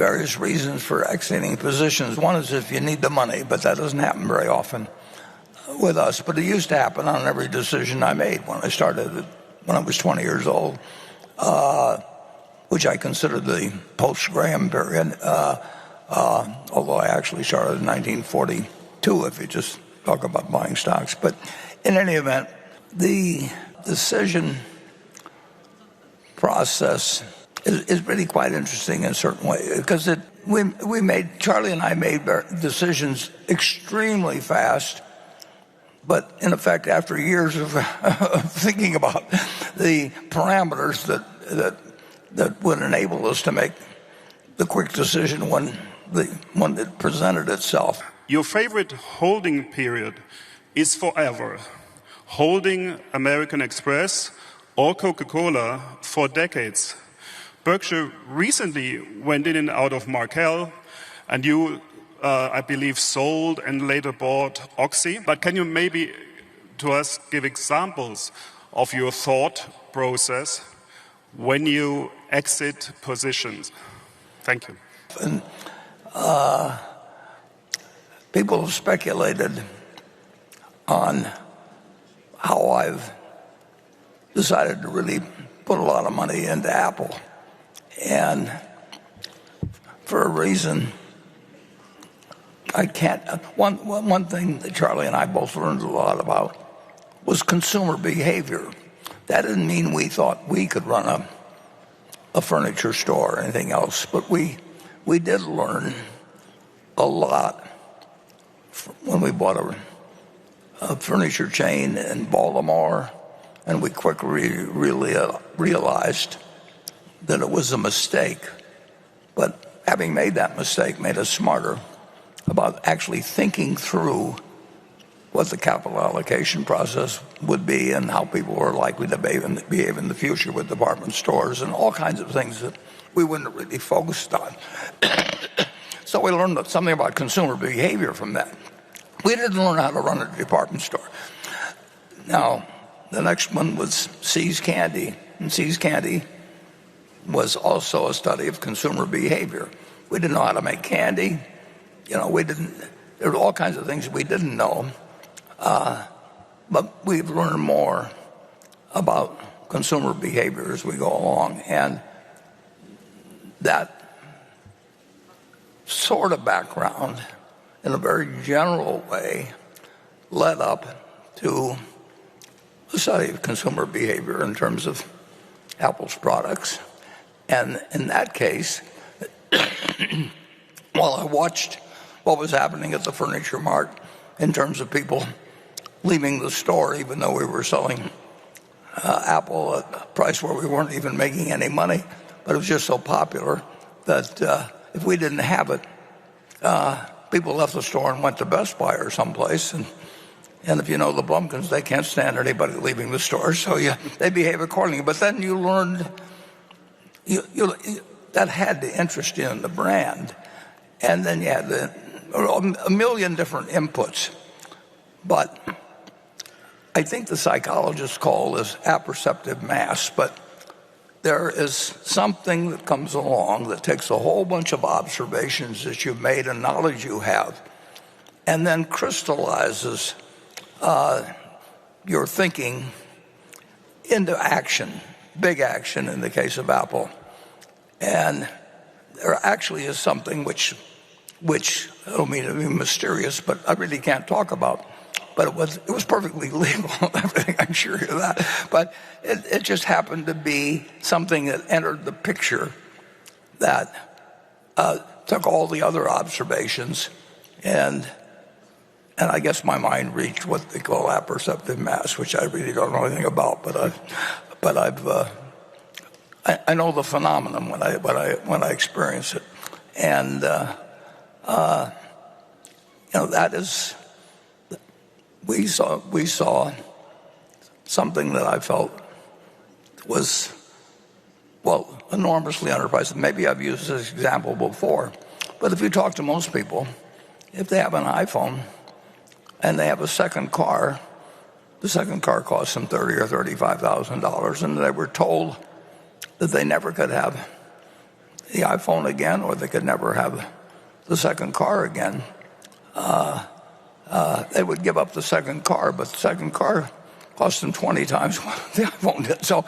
various reasons for exiting positions. One is if you need the money, but that doesn't happen very often with us. But it used to happen on every decision I made when I started when I was 20 years old, which I considered the post-Graham period, although I actually started in 1942 if you just talk about buying stocks. But in any event, the decision process is really quite interesting in a certain way because Charlie and I made decisions extremely fast, but in effect after years of thinking about the parameters that would enable us to make the quick decision when it presented itself. Your favorite holding period is forever. Holding American Express or Coca-Cola for decades. Berkshire recently went in and out of Markel, and you, I believe, sold and later bought Oxy. But can you maybe, to us, give examples of your thought process when you exit positions? Thank you. And, people have speculated on how I've decided to really put a lot of money into Apple. And for a reason, I can't. One thing that Charlie and I both learned a lot about was consumer behavior. That didn't mean we thought we could run a furniture store or anything else, but we did learn a lot when we bought a furniture chain in Baltimore, and we quickly really realized that it was a mistake. But having made that mistake made us smarter about actually thinking through what the capital allocation process would be and how people were likely to behave in the future with department stores and all kinds of things that we wouldn't have really focused on. So we learned something about consumer behavior from that. We didn't learn how to run a department store. Now, the next one was See's Candy, and See's Candy was also a study of consumer behavior. We didn't know how to make candy. There were all kinds of things we didn't know. But we've learned more about consumer behavior as we go along. And that sort of background, in a very general way, led up to a study of consumer behavior in terms of Apple's products. And in that case, while I watched what was happening at the Furniture Mart in terms of people leaving the store, even though we were selling Apple at a price where we weren't even making any money, but it was just so popular that if we didn't have it, people left the store and went to Best Buy or someplace. And if you know the Blumkins, they can't stand anybody leaving the store, so they behave accordingly. But then you learned that had to interest you in the brand. And then you had a million different inputs. But I think the psychologists call this apperceptive mass, but there is something that comes along that takes a whole bunch of observations that you've made and knowledge you have, and then crystallizes your thinking into action, big action in the case of Apple. And there actually is something which I don't mean to be mysterious, but I really can't talk about. But it was perfectly legal, everything, I'm sure of that. But it just happened to be something that entered the picture that took all the other observations, and I guess my mind reached what they call apperceptive mass, which I really don't know anything about. I know the phenomenon when I experience it, and that is. We saw something that I felt was, enormously underpriced. Maybe I've used this example before, but if you talk to most people, if they have an iPhone and they have a second car, the second car costs them $30,000 or $35,000, and they were told that they never could have the iPhone again, or they could never have the second car again. They would give up the second car, but the second car cost them 20 times what the iPhone did. So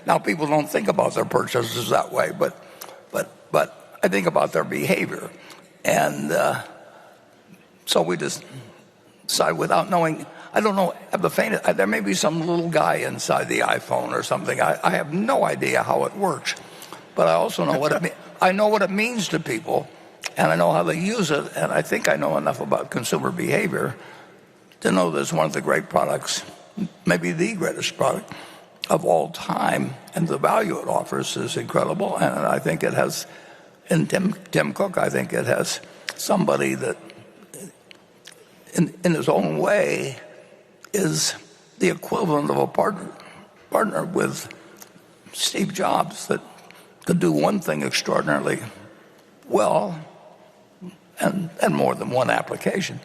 now people don't think about their purchases that way, but I think about their behavior. And so we just decide without knowing. I don't know, have the faintest, there may be some little guy inside the iPhone or something. I have no idea how it works, but I also know I know what it means to people, and I know how they use it, and I think I know enough about consumer behavior to know that it's one of the great products, maybe the greatest product of all time, and the value it offers is incredible. And I think it has, in Tim Cook, I think it has somebody that, in his own way, is the equivalent of a partner with Steve Jobs that could do one thing extraordinarily well, and more than one application,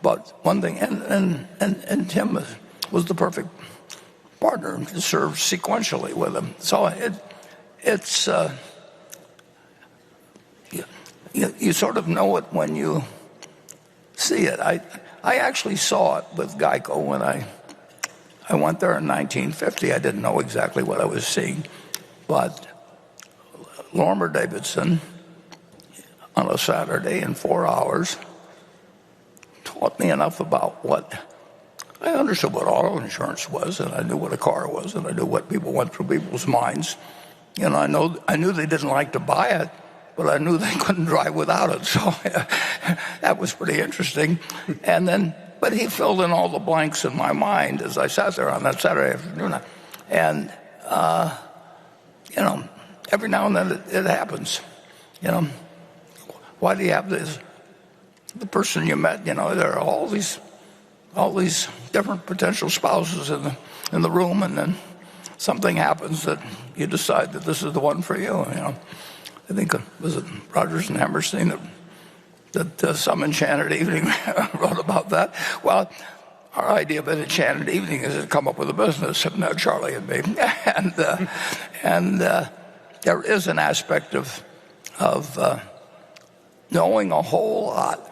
but one thing. And Tim was the perfect partner to serve sequentially with him. So it's you sort of know it when you see it. I actually saw it with Geico when I went there in 1950. I didn't know exactly what I was seeing, but Lorimer Davidson on a Saturday in 4 hours taught me enough about I understood what auto insurance was, and I knew what a car was, and I knew what people went through people's minds. You know, I knew they didn't like to buy it, but I knew they couldn't drive without it. So that was pretty interesting. But he filled in all the blanks in my mind as I sat there on that Saturday afternoon. And, every now and then it happens. Why do you have this? The person you met, there are all these different potential spouses in the room, and then something happens that you decide that this is the one for you. I think was it Rogers and Hammerstein that Some Enchanted Evening wrote about that. Well, our idea of an enchanted evening is to come up with a business, Charlie and me, and there is an aspect of knowing a whole lot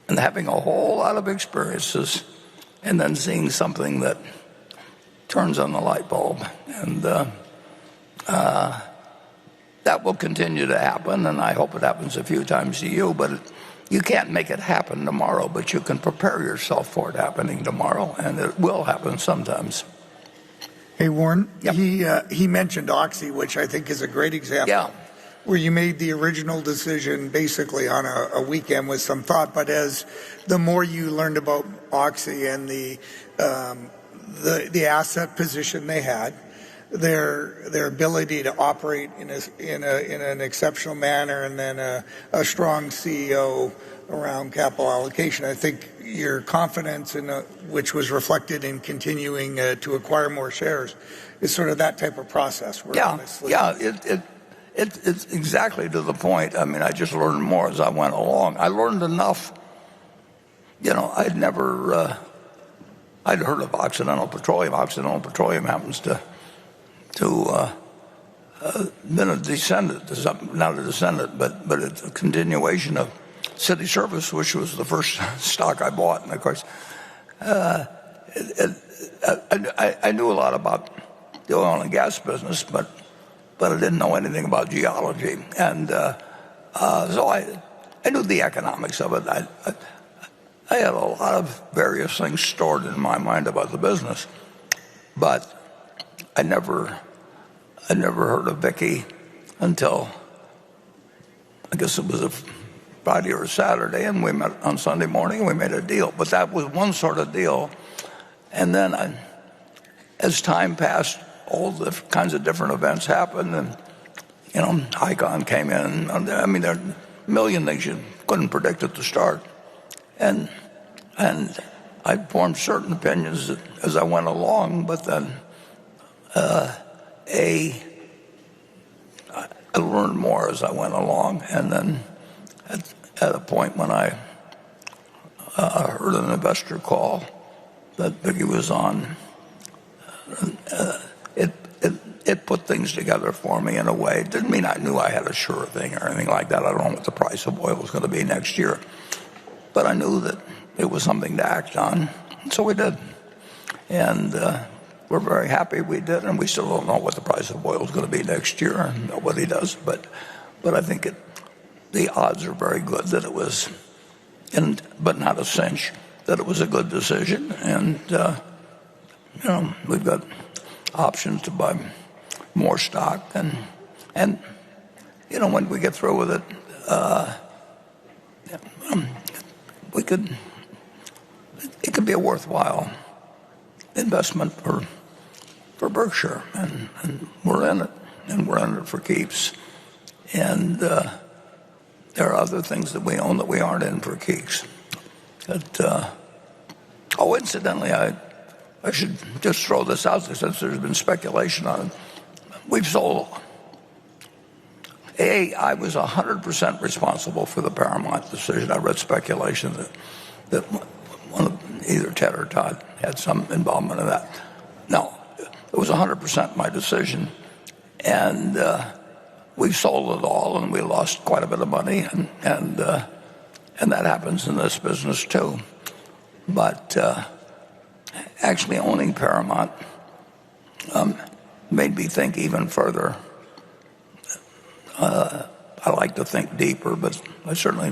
and having a whole lot of experiences, and then seeing something that turns on the light bulb, and that will continue to happen, and I hope it happens a few times to you, but you can't make it happen tomorrow, but you can prepare yourself for it happening tomorrow, and it will happen sometimes. Hey, Warren, Yep. he mentioned Oxy, which I think is a great example. Yeah. Where you made the original decision basically on a weekend with some thought, but as the more you learned about Oxy and the asset position they had, their ability to operate in an exceptional manner, and then a strong CEO around capital allocation, I think your confidence in which was reflected in continuing to acquire more shares is sort of that type of process. It's exactly to the point. I mean, I just learned more as I went along. I learned enough. I'd heard of Occidental Petroleum. Occidental Petroleum happens to been a descendant, not a descendant, but it's a continuation of City Service, which was the first stock I bought. And of course, I knew a lot about the oil and gas business, but I didn't know anything about geology, and so I knew the economics of it. I had a lot of various things stored in my mind about the business, but I never heard of Vicky until I guess it was a Friday or a Saturday, and we met on Sunday morning and we made a deal. But that was one sort of deal, and then as time passed, all the kinds of different events happened, and Icon came in. I mean, there are a million things you couldn't predict at the start, and I formed certain opinions as I went along. But then I learned more as I went along, and then at a point when I heard an investor call that Vicky was on. it put things together for me in a way. It didn't mean I knew I had a sure thing or anything like that. I don't know what the price of oil was going to be next year. But I knew that it was something to act on. So we did. And we're very happy we did. And we still don't know what the price of oil is going to be next year. And nobody does. But I think the odds are very good that it was, but not a cinch, that it was a good decision. And, we've got options to buy more stock. And when we get through with it, it could be a worthwhile investment for Berkshire. And we're in it. And we're in it for keeps. And there are other things that we own that we aren't in for keeps. Incidentally, I should just throw this out there since there's been speculation on it. We've sold. I was 100% responsible for the Paramount decision. I read speculation that one of either Ted or Todd had some involvement in that. No, it was 100% my decision. And we sold it all, and we lost quite a bit of money, and that happens in this business too. But actually owning Paramount made me think even further. I like to think deeper, but I certainly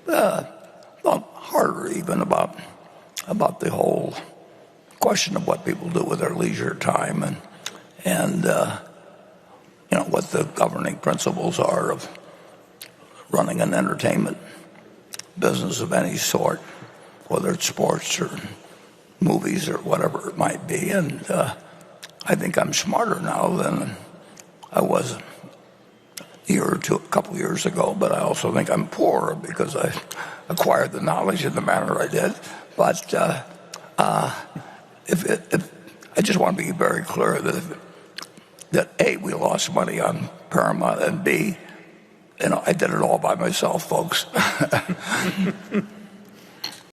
thought harder even about the whole question of what people do with their leisure time and what the governing principles are of running an entertainment business of any sort, whether it's sports or movies or whatever it might be. And I think I'm smarter now than I was a couple years ago, but I also think I'm poorer because I acquired the knowledge in the manner I did. But if I just want to be very clear that A, we lost money on Paramount, and B, I did it all by myself, folks.